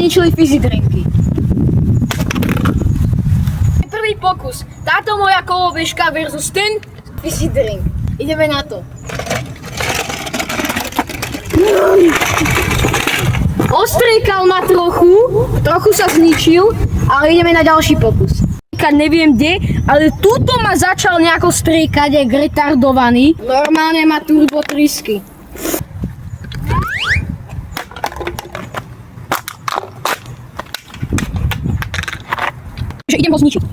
zničili fizzy drinky. Prvý pokus. Táto moja kolobežka versus ten fizzy drink. Ideme na to. Ostriekal ma trochu sa zničil, ale ideme na ďalší pokus. Neviem kde, ale túto ma začal nejako striekať, je retardovaný. Normálne má turbo trysky. Že idem ho zničiť.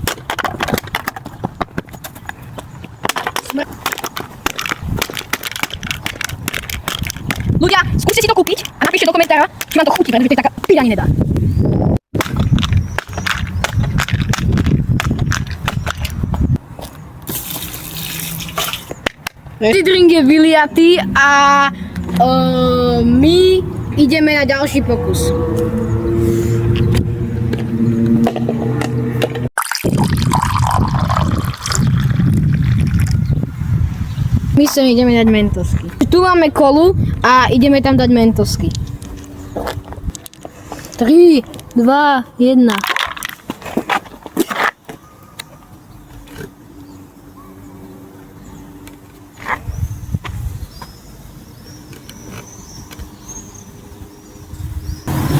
Ľudia, skúste si to kúpiť a napíšte do komentára, či vám to chutí, pretože to je taká píľa ani nedá. Fizzy drink je vyliatý a my ideme na ďalší pokus. My sem ideme dať mentosky. Tu máme kolu a ideme tam dať mentosky. 3, 2, 1.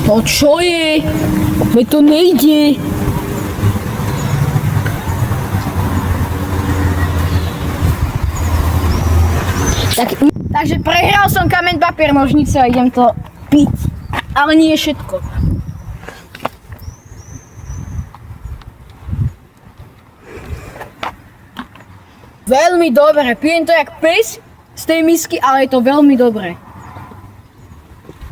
To čo je? Veď to nejde. Takže prehral som kameň, papier, nožnice a idem to piť. Ale nie je všetko. Veľmi dobre. Pijem to jak pes z tej misky, ale je to veľmi dobré.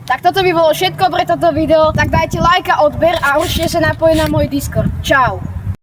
Tak toto by bolo všetko pre toto video. Tak dajte like a odber a určite sa napojiť na môj Discord. Čau.